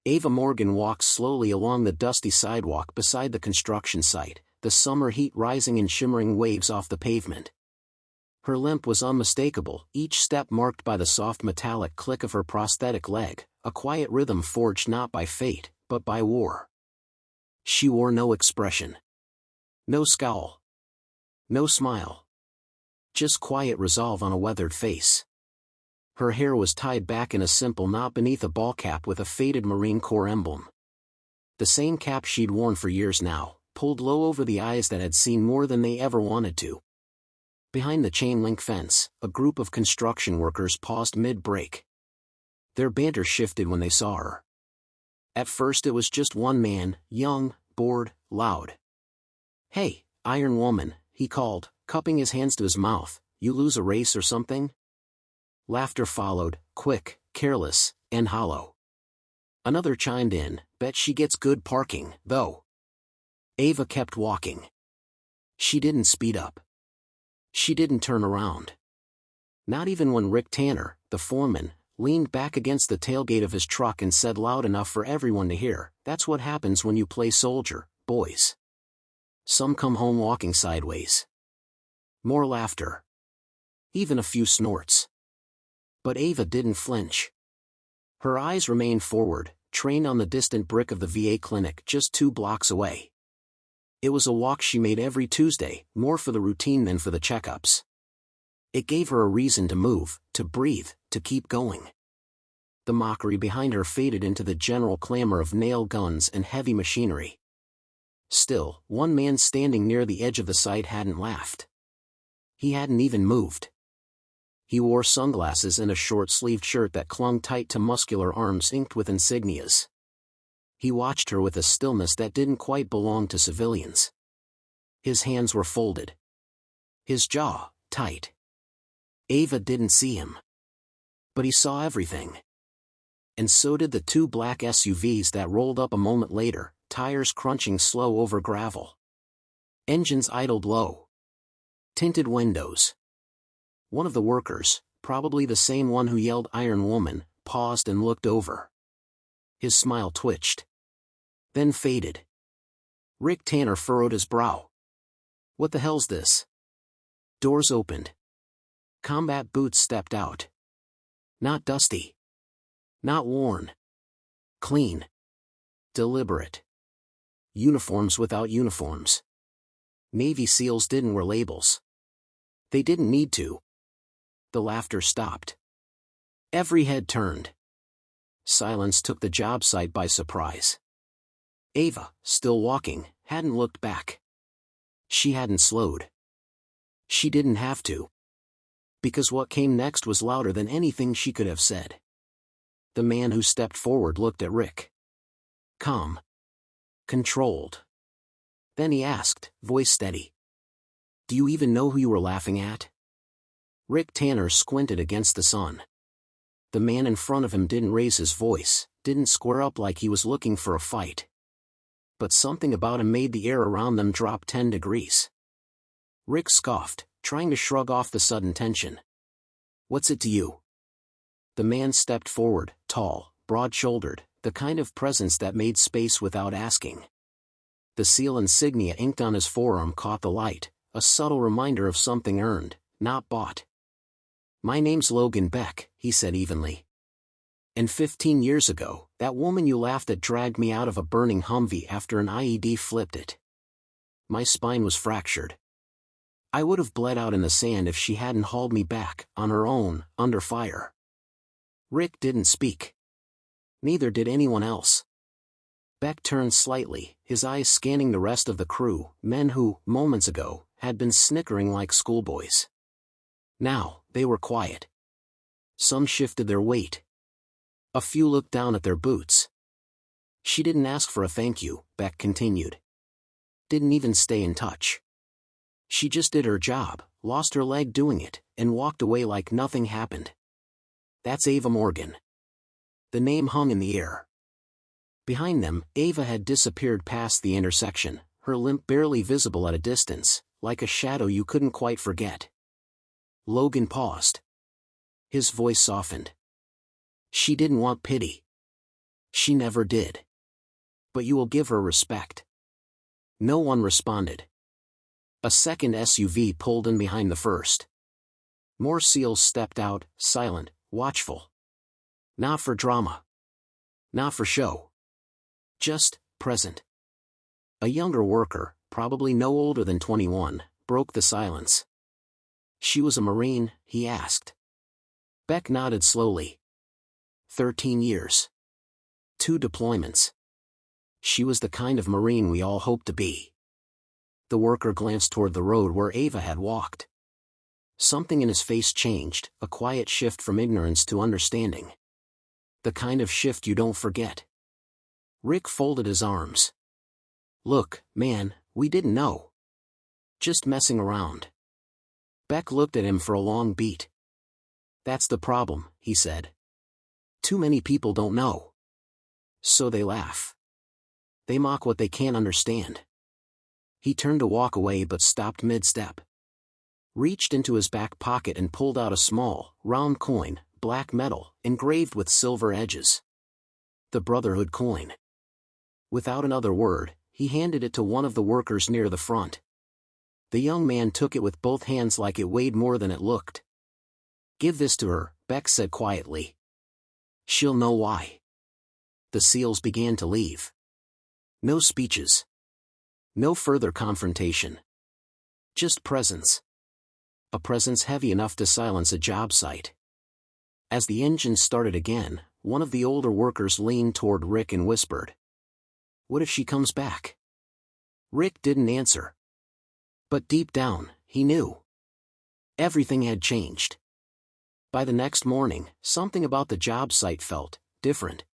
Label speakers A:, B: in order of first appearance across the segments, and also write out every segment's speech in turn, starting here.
A: Ava Morgan walked slowly along the dusty sidewalk beside the construction site, the summer heat rising in shimmering waves off the pavement. Her limp was unmistakable, each step marked by the soft metallic click of her prosthetic leg, a quiet rhythm forged not by fate, but by war. She wore no expression. No scowl. No smile. Just quiet resolve on a weathered face. Her hair was tied back in a simple knot beneath a ball cap with a faded Marine Corps emblem. The same cap she'd worn for years now, pulled low over the eyes that had seen more than they ever wanted to. Behind the chain-link fence, a group of construction workers paused mid-break. Their banter shifted when they saw her. At first it was just one man, young, bored, loud. "Hey, Iron Woman," he called, cupping his hands to his mouth, "you lose a race or something?" Laughter followed, quick, careless, and hollow. Another chimed in, "Bet she gets good parking, though." Ava kept walking. She didn't speed up. She didn't turn around. Not even when Rick Tanner, the foreman, leaned back against the tailgate of his truck and said loud enough for everyone to hear, "That's what happens when you play soldier, boys. Some come home walking sideways." More laughter. Even a few snorts. But Ava didn't flinch. Her eyes remained forward, trained on the distant brick of the VA clinic just 2 blocks away. It was a walk she made every Tuesday, more for the routine than for the checkups. It gave her a reason to move, to breathe, to keep going. The mockery behind her faded into the general clamor of nail guns and heavy machinery. Still, one man standing near the edge of the site hadn't laughed. He hadn't even moved. He wore sunglasses and a short-sleeved shirt that clung tight to muscular arms inked with insignias. He watched her with a stillness that didn't quite belong to civilians. His hands were folded. His jaw, tight. Ava didn't see him. But he saw everything. And so did the 2 black SUVs that rolled up a moment later, tires crunching slow over gravel. Engines idled low. Tinted windows. One of the workers, probably the same one who yelled "Iron Woman," paused and looked over. His smile twitched. Then faded. Rick Tanner furrowed his brow. "What the hell's this?" Doors opened. Combat boots stepped out. Not dusty. Not worn. Clean. Deliberate. Uniforms without uniforms. Navy SEALs didn't wear labels. They didn't need to. The laughter stopped. Every head turned. Silence took the job site by surprise. Ava, still walking, hadn't looked back. She hadn't slowed. She didn't have to. Because what came next was louder than anything she could have said. The man who stepped forward looked at Rick. Calm. Controlled. Then he asked, voice steady. "Do you even know who you were laughing at?" Rick Tanner squinted against the sun. The man in front of him didn't raise his voice, didn't square up like he was looking for a fight. But something about him made the air around them drop 10 degrees. Rick scoffed, trying to shrug off the sudden tension. "What's it to you?" The man stepped forward, tall, broad-shouldered, the kind of presence that made space without asking. The SEAL insignia inked on his forearm caught the light, a subtle reminder of something earned, not bought. "My name's Logan Beck," he said evenly. "And 15 years ago, that woman you laughed at dragged me out of a burning Humvee after an IED flipped it. My spine was fractured. I would have bled out in the sand if she hadn't hauled me back, on her own, under fire." Rick didn't speak. Neither did anyone else. Beck turned slightly, his eyes scanning the rest of the crew, men who, moments ago, had been snickering like schoolboys. Now, they were quiet. Some shifted their weight. A few looked down at their boots. "She didn't ask for a thank you," Beck continued. "Didn't even stay in touch. She just did her job, lost her leg doing it, and walked away like nothing happened. That's Ava Morgan." The name hung in the air. Behind them, Ava had disappeared past the intersection, her limp barely visible at a distance, like a shadow you couldn't quite forget. Logan paused. His voice softened. "She didn't want pity. She never did. But you will give her respect. No one responded. A second SUV pulled in behind the first. More SEALs stepped out, silent, watchful. Not for drama. Not for show. Just present. A younger worker, probably no older than 21, broke the silence. She was a Marine, he asked. Beck nodded slowly. 13 years. 2 deployments. She was the kind of Marine we all hoped to be. The worker glanced toward the road where Ava had walked. Something in his face changed, a quiet shift from ignorance to understanding. The kind of shift you don't forget. Rick folded his arms. Look, man, we didn't know. Just messing around. Beck looked at him for a long beat. That's the problem, he said. Too many people don't know. So they laugh. They mock what they can't understand. He turned to walk away but stopped mid-step. Reached into his back pocket and pulled out a small, round coin, black metal, engraved with silver edges. The Brotherhood coin. Without another word, he handed it to one of the workers near the front. The young man took it with both hands like it weighed more than it looked. Give this to her, Beck said quietly. She'll know why. The SEALs began to leave. No speeches. No further confrontation. Just presence. A presence heavy enough to silence a job site. As the engine started again, one of the older workers leaned toward Rick and whispered. What if she comes back? Rick didn't answer. But deep down, he knew. Everything had changed. By the next morning, something about the job site felt different.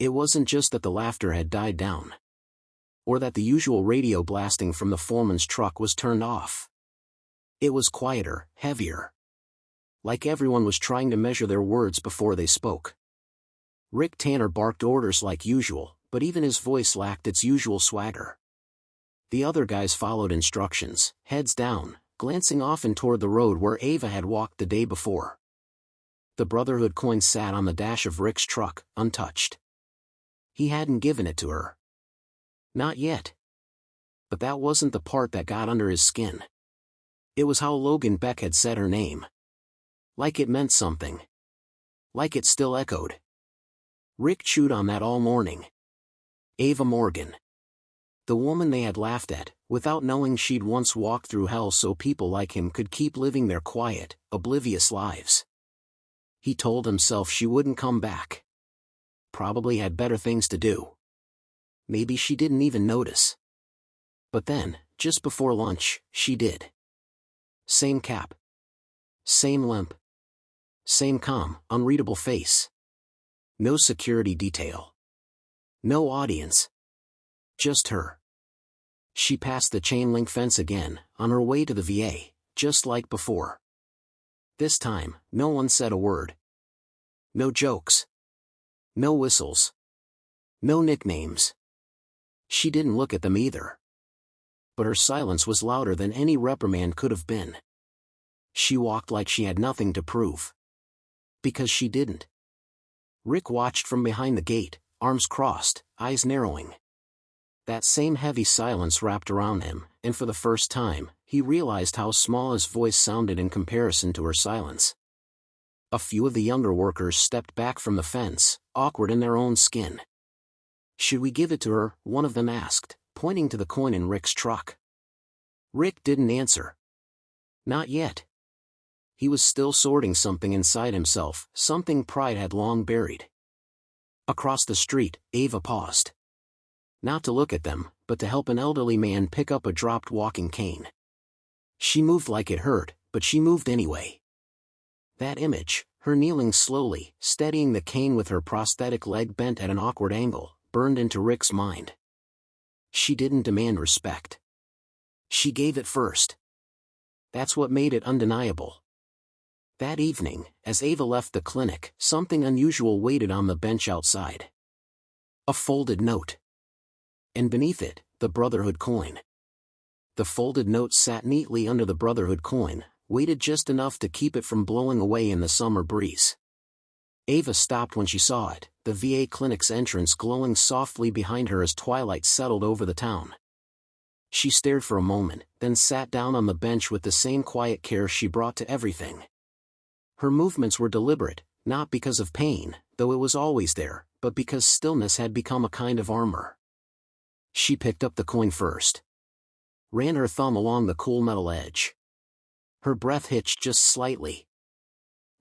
A: It wasn't just that the laughter had died down. Or that the usual radio blasting from the foreman's truck was turned off. It was quieter, heavier. Like everyone was trying to measure their words before they spoke. Rick Tanner barked orders like usual, but even his voice lacked its usual swagger. The other guys followed instructions, heads down, glancing often toward the road where Ava had walked the day before. The Brotherhood coin sat on the dash of Rick's truck, untouched. He hadn't given it to her. Not yet. But that wasn't the part that got under his skin. It was how Logan Beck had said her name. Like it meant something. Like it still echoed. Rick chewed on that all morning. Ava Morgan. The woman they had laughed at, without knowing she'd once walked through hell so people like him could keep living their quiet, oblivious lives. He told himself she wouldn't come back. Probably had better things to do. Maybe she didn't even notice. But then, just before lunch, she did. Same cap. Same limp. Same calm, unreadable face. No security detail. No audience. Just her. She passed the chain-link fence again, on her way to the VA, just like before. This time, no one said a word. No jokes. No whistles. No nicknames. She didn't look at them either. But her silence was louder than any reprimand could have been. She walked like she had nothing to prove. Because she didn't. Rick watched from behind the gate, arms crossed, eyes narrowing. That same heavy silence wrapped around him, and for the first time, he realized how small his voice sounded in comparison to her silence. A few of the younger workers stepped back from the fence, awkward in their own skin. Should we give it to her? One of them asked, pointing to the coin in Rick's truck. Rick didn't answer. Not yet. He was still sorting something inside himself, something pride had long buried. Across the street, Ava paused. Not to look at them, but to help an elderly man pick up a dropped walking cane. She moved like it hurt, but she moved anyway. That image, her kneeling slowly, steadying the cane with her prosthetic leg bent at an awkward angle, burned into Rick's mind. She didn't demand respect. She gave it first. That's what made it undeniable. That evening, as Ava left the clinic, something unusual waited on the bench outside. A folded note. And beneath it, the Brotherhood coin. The folded note sat neatly under the Brotherhood coin, weighted just enough to keep it from blowing away in the summer breeze. Ava stopped when she saw it, the VA clinic's entrance glowing softly behind her as twilight settled over the town. She stared for a moment, then sat down on the bench with the same quiet care she brought to everything. Her movements were deliberate, not because of pain, though it was always there, but because stillness had become a kind of armor. She picked up the coin first. Ran her thumb along the cool metal edge. Her breath hitched just slightly.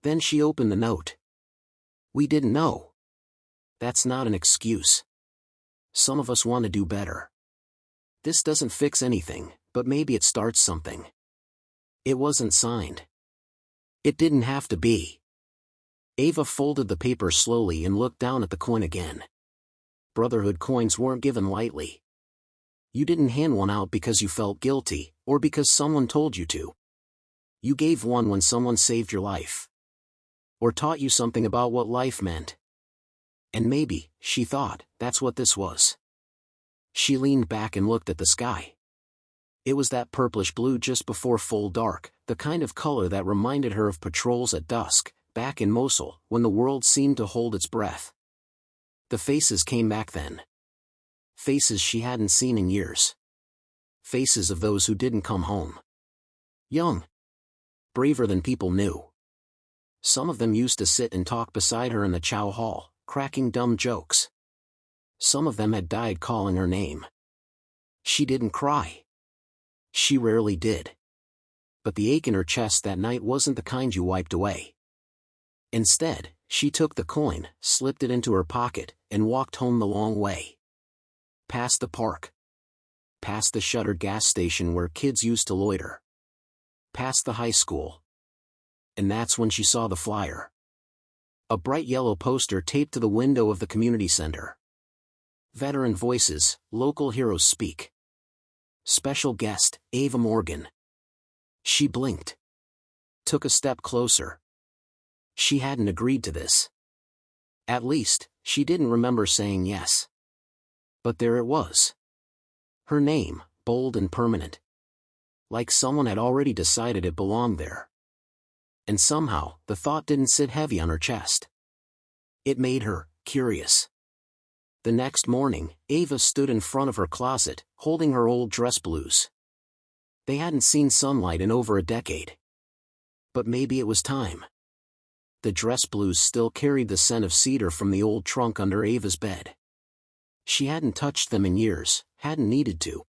A: Then she opened the note. "We didn't know." That's not an excuse. Some of us want to do better. This doesn't fix anything, but maybe it starts something. It wasn't signed. It didn't have to be. Ava folded the paper slowly and looked down at the coin again. Brotherhood coins weren't given lightly. You didn't hand one out because you felt guilty, or because someone told you to. You gave one when someone saved your life. Or taught you something about what life meant. And maybe, she thought, that's what this was. She leaned back and looked at the sky. It was that purplish blue just before full dark, the kind of color that reminded her of patrols at dusk, back in Mosul, when the world seemed to hold its breath. The faces came back then. Faces she hadn't seen in years. Faces of those who didn't come home. Young. Braver than people knew. Some of them used to sit and talk beside her in the chow hall, cracking dumb jokes. Some of them had died calling her name. She didn't cry. She rarely did. But the ache in her chest that night wasn't the kind you wiped away. Instead, she took the coin, slipped it into her pocket, and walked home the long way. Past the park. Past the shuttered gas station where kids used to loiter. Past the high school. And that's when she saw the flyer. A bright yellow poster taped to the window of the community center. Veteran voices, local heroes speak. Special guest, Ava Morgan. She blinked. Took a step closer. She hadn't agreed to this. At least, she didn't remember saying yes. But there it was. Her name, bold and permanent. Like someone had already decided it belonged there. And somehow, the thought didn't sit heavy on her chest. It made her curious. The next morning, Ava stood in front of her closet, holding her old dress blues. They hadn't seen sunlight in over a decade. But maybe it was time. The dress blues still carried the scent of cedar from the old trunk under Ava's bed. She hadn't touched them in years, hadn't needed to.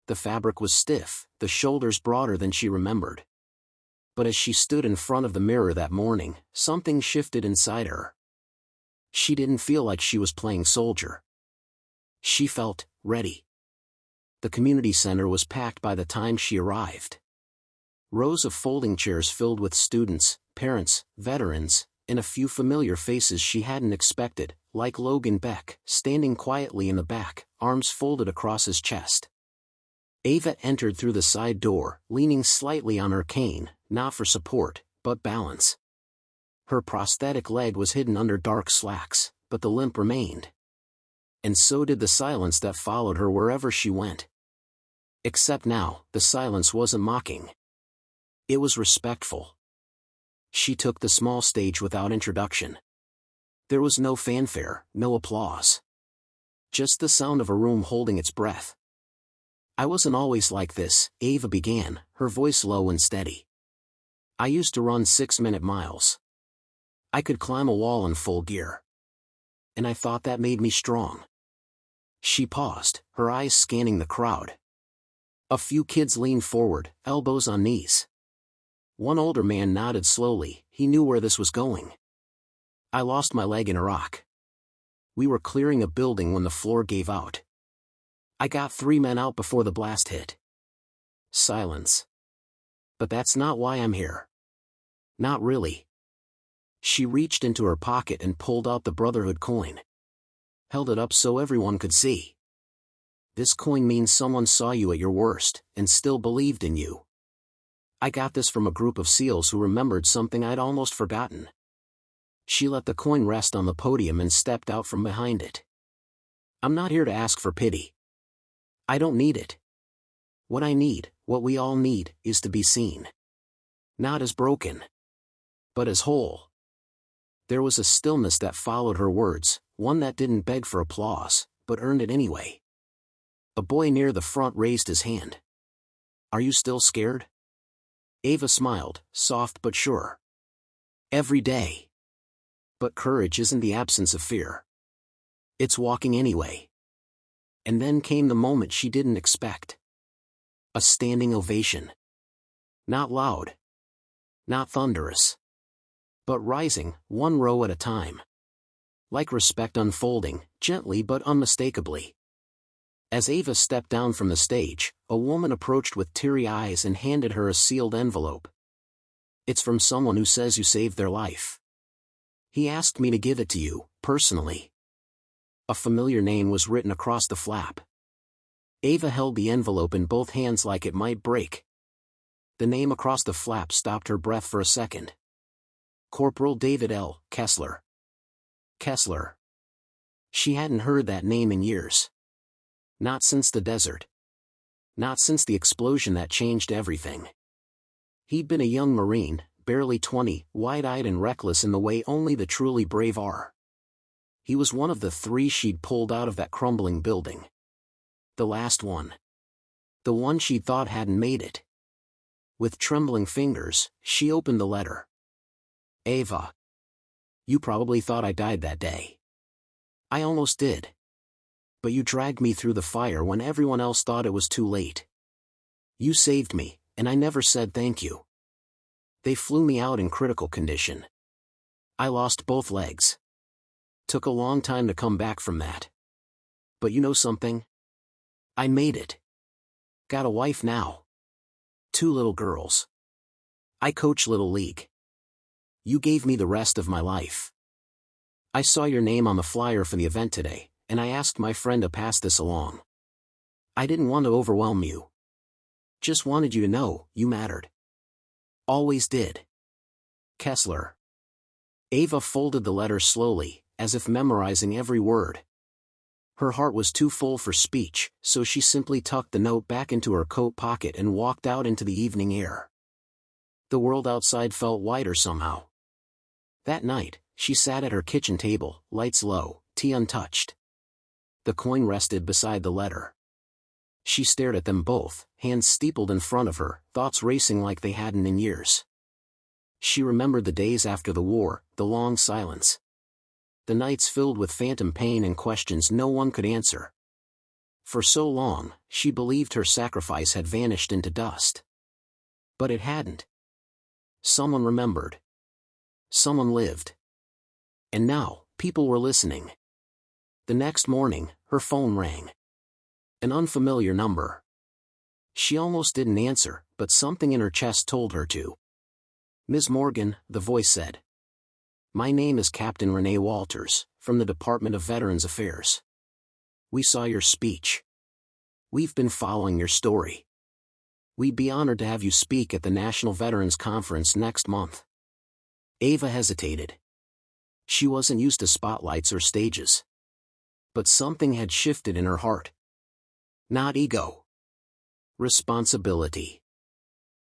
A: The fabric was stiff, the shoulders broader than she remembered. But as she stood in front of the mirror that morning, something shifted inside her. She didn't feel like she was playing soldier. She felt ready. The community center was packed by the time she arrived. Rows of folding chairs filled with students, parents, veterans, and a few familiar faces she hadn't expected, like Logan Beck, standing quietly in the back, arms folded across his chest. Ava entered through the side door, leaning slightly on her cane, not for support, but balance. Her prosthetic leg was hidden under dark slacks, but the limp remained. And so did the silence that followed her wherever she went. Except now, the silence wasn't mocking. It was respectful. She took the small stage without introduction. There was no fanfare, no applause. Just the sound of a room holding its breath. "I wasn't always like this," Ava began, her voice low and steady. "I used to run 6-minute miles. I could climb a wall in full gear. And I thought that made me strong." She paused, her eyes scanning the crowd. A few kids leaned forward, elbows on knees. One older man nodded slowly, he knew where this was going. "I lost my leg in Iraq. We were clearing a building when the floor gave out. I got 3 men out before the blast hit." Silence. "But that's not why I'm here." "Not really." She reached into her pocket and pulled out the Brotherhood coin. Held it up so everyone could see. "This coin means someone saw you at your worst, and still believed in you. I got this from a group of SEALs who remembered something I'd almost forgotten." She let the coin rest on the podium and stepped out from behind it. "I'm not here to ask for pity. I don't need it. What I need, what we all need, is to be seen. Not as broken, but as whole. There was a stillness that followed her words, one that didn't beg for applause, but earned it anyway. A boy near the front raised his hand. "Are you still scared?" Ava smiled, soft but sure. "Every day. But courage isn't the absence of fear. It's walking anyway." And then came the moment she didn't expect. A standing ovation. Not loud. Not thunderous. But rising, one row at a time. Like respect unfolding, gently but unmistakably. As Ava stepped down from the stage, a woman approached with teary eyes and handed her a sealed envelope. "It's from someone who says you saved their life. He asked me to give it to you, personally." A familiar name was written across the flap. Ava held the envelope in both hands like it might break. The name across the flap stopped her breath for a second. Corporal David L. Kessler. Kessler. She hadn't heard that name in years. Not since the desert. Not since the explosion that changed everything. He'd been a young Marine, barely 20, wide-eyed and reckless in the way only the truly brave are. He was one of the 3 she'd pulled out of that crumbling building. The last one. The one she'd thought hadn't made it. With trembling fingers, she opened the letter. "Ava. You probably thought I died that day. I almost did. But you dragged me through the fire when everyone else thought it was too late. You saved me, and I never said thank you. They flew me out in critical condition. I lost both legs. Took a long time to come back from that. But you know something? I made it. Got a wife now. 2 little girls. I coach Little League. You gave me the rest of my life. I saw your name on the flyer for the event today, and I asked my friend to pass this along. I didn't want to overwhelm you. Just wanted you to know you mattered. Always did. Kessler." Ava folded the letter slowly, as if memorizing every word. Her heart was too full for speech, so she simply tucked the note back into her coat pocket and walked out into the evening air. The world outside felt wider somehow. That night, she sat at her kitchen table, lights low, tea untouched. The coin rested beside the letter. She stared at them both, hands steepled in front of her, thoughts racing like they hadn't in years. She remembered the days after the war, the long silence. The nights filled with phantom pain and questions no one could answer. For so long, she believed her sacrifice had vanished into dust. But it hadn't. Someone remembered. Someone lived. And now, people were listening. The next morning, her phone rang. An unfamiliar number. She almost didn't answer, but something in her chest told her to. "Ms. Morgan," the voice said. "My name is Captain Renee Walters, from the Department of Veterans Affairs. We saw your speech. We've been following your story. We'd be honored to have you speak at the National Veterans Conference next month." Ava hesitated. She wasn't used to spotlights or stages. But something had shifted in her heart. Not ego. Responsibility.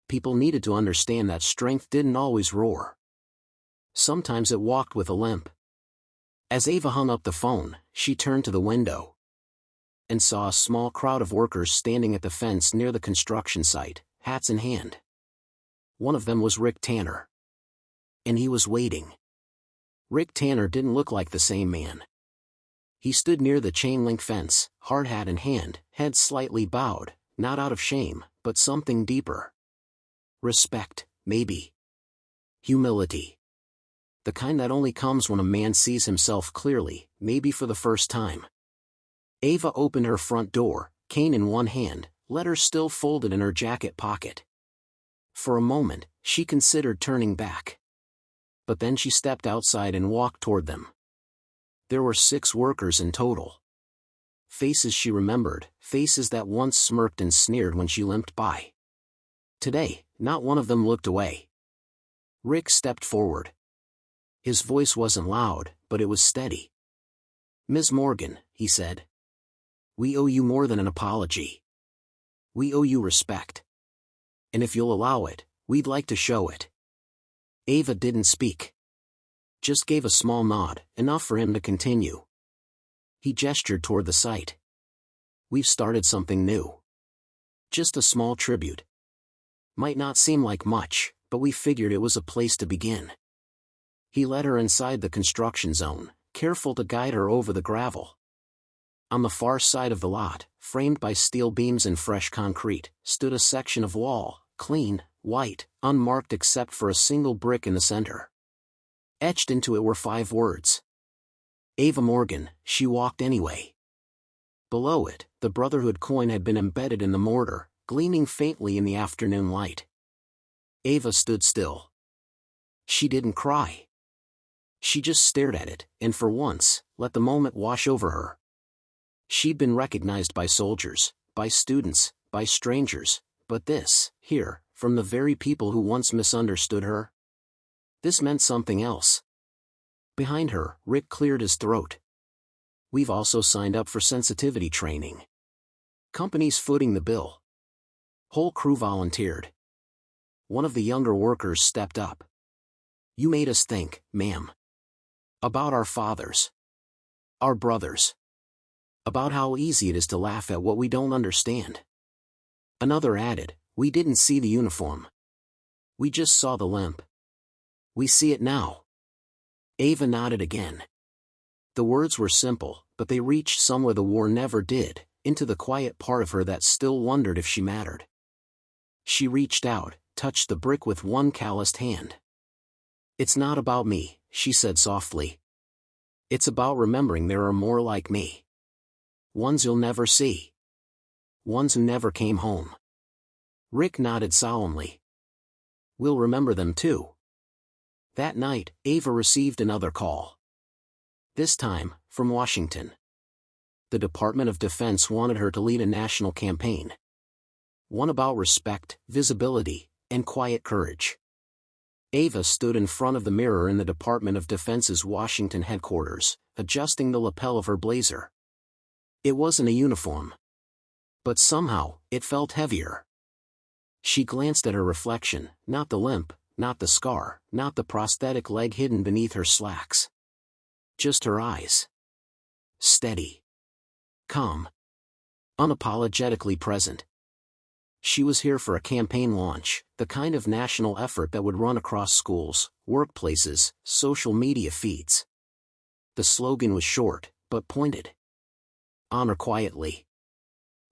A: People needed to understand that strength didn't always roar. Sometimes it walked with a limp. As Ava hung up the phone, she turned to the window and saw a small crowd of workers standing at the fence near the construction site, hats in hand. One of them was Rick Tanner. And he was waiting. Rick Tanner didn't look like the same man. He stood near the chain-link fence, hard hat in hand, head slightly bowed, not out of shame, but something deeper. Respect, maybe. Humility. The kind that only comes when a man sees himself clearly, maybe for the first time. Ava opened her front door, cane in one hand, letter still folded in her jacket pocket. For a moment, she considered turning back. But then she stepped outside and walked toward them. There were 6 workers in total. Faces she remembered, faces that once smirked and sneered when she limped by. Today, not one of them looked away. Rick stepped forward. His voice wasn't loud, but it was steady. "Ms. Morgan," he said. "We owe you more than an apology. We owe you respect. And if you'll allow it, we'd like to show it." Ava didn't speak. just gave a small nod, enough for him to continue. He gestured toward the site. We've started something new. Just a small tribute. Might not seem like much, but we figured it was a place to begin. He led her inside the construction zone, careful to guide her over the gravel. On the far side of the lot, framed by steel beams and fresh concrete, stood a section of wall, clean, white, unmarked except for a single brick in the center. Etched into it were 5 words. Ava Morgan, she walked anyway. Below it, the Brotherhood coin had been embedded in the mortar, gleaming faintly in the afternoon light. Ava stood still. She didn't cry. She just stared at it, and for once, let the moment wash over her. She'd been recognized by soldiers, by students, by strangers, but this, here, from the very people who once misunderstood her? This meant something else. Behind her, Rick cleared his throat. We've also signed up for sensitivity training. Company's footing the bill. Whole crew volunteered. One of the younger workers stepped up. You made us think, ma'am. About our fathers. Our brothers. About how easy it is to laugh at what we don't understand. Another added, we didn't see the uniform. We just saw the limp. We see it now. Ava nodded again. The words were simple, but they reached somewhere the war never did, into the quiet part of her that still wondered if she mattered. She reached out, touched the brick with one calloused hand. It's not about me, she said softly. It's about remembering there are more like me. Ones you'll never see. Ones who never came home. Rick nodded solemnly. We'll remember them too. That night, Ava received another call. This time, from Washington. The Department of Defense wanted her to lead a national campaign. One about respect, visibility, and quiet courage. Ava stood in front of the mirror in the Department of Defense's Washington headquarters, adjusting the lapel of her blazer. It wasn't a uniform. But somehow, it felt heavier. She glanced at her reflection, not the limp, not the scar, not the prosthetic leg hidden beneath her slacks. Just her eyes. Steady. Calm. Unapologetically present. She was here for a campaign launch, the kind of national effort that would run across schools, workplaces, social media feeds. The slogan was short, but pointed. Honor quietly.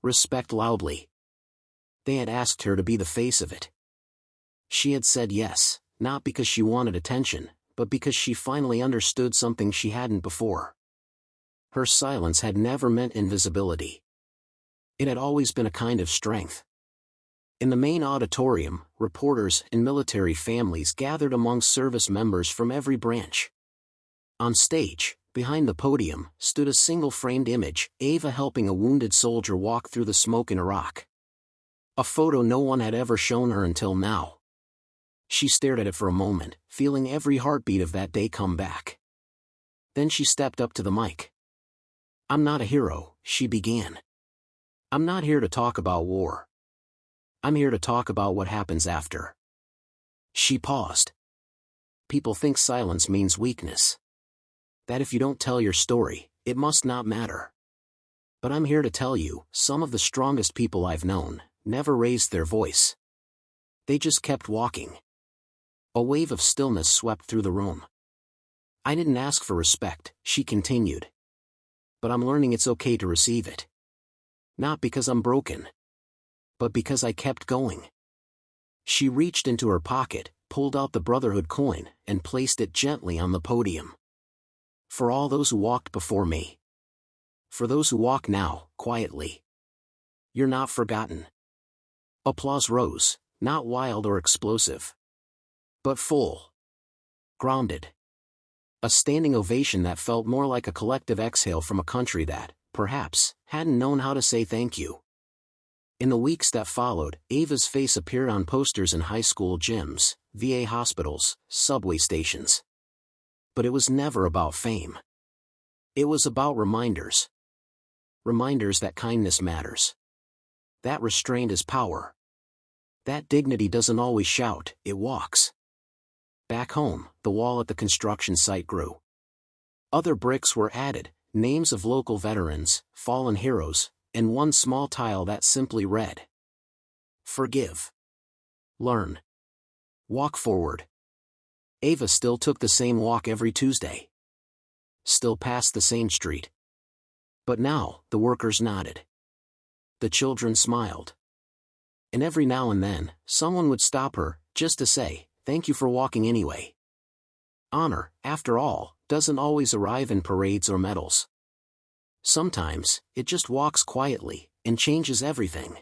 A: Respect loudly. They had asked her to be the face of it. She had said yes, not because she wanted attention, but because she finally understood something she hadn't before. Her silence had never meant invisibility. It had always been a kind of strength. In the main auditorium, reporters and military families gathered among service members from every branch. On stage, behind the podium, stood a single framed image, Ava helping a wounded soldier walk through the smoke in Iraq. A photo no one had ever shown her until now. She stared at it for a moment, feeling every heartbeat of that day come back. Then she stepped up to the mic. I'm not a hero, she began. I'm not here to talk about war. I'm here to talk about what happens after. She paused. People think silence means weakness. That if you don't tell your story, it must not matter. But I'm here to tell you, some of the strongest people I've known never raised their voice. They just kept walking. A wave of stillness swept through the room. I didn't ask for respect, she continued. But I'm learning it's okay to receive it. Not because I'm broken. But because I kept going. She reached into her pocket, pulled out the Brotherhood coin, and placed it gently on the podium. For all those who walked before me. For those who walk now, quietly. You're not forgotten. Applause rose, not wild or explosive. But full. Grounded. A standing ovation that felt more like a collective exhale from a country that, perhaps, hadn't known how to say thank you. In the weeks that followed, Ava's face appeared on posters in high school gyms, VA hospitals, subway stations. But it was never about fame. It was about reminders. Reminders that kindness matters. That restraint is power. That dignity doesn't always shout, it walks. Back home, the wall at the construction site grew. Other bricks were added, names of local veterans, fallen heroes, and one small tile that simply read, "Forgive. Learn. Walk forward." Ava still took the same walk every Tuesday. Still passed the same street. But now, the workers nodded. The children smiled. And every now and then, someone would stop her, just to say, "Thank you for walking anyway." Honor, after all, doesn't always arrive in parades or medals. Sometimes, it just walks quietly, and changes everything.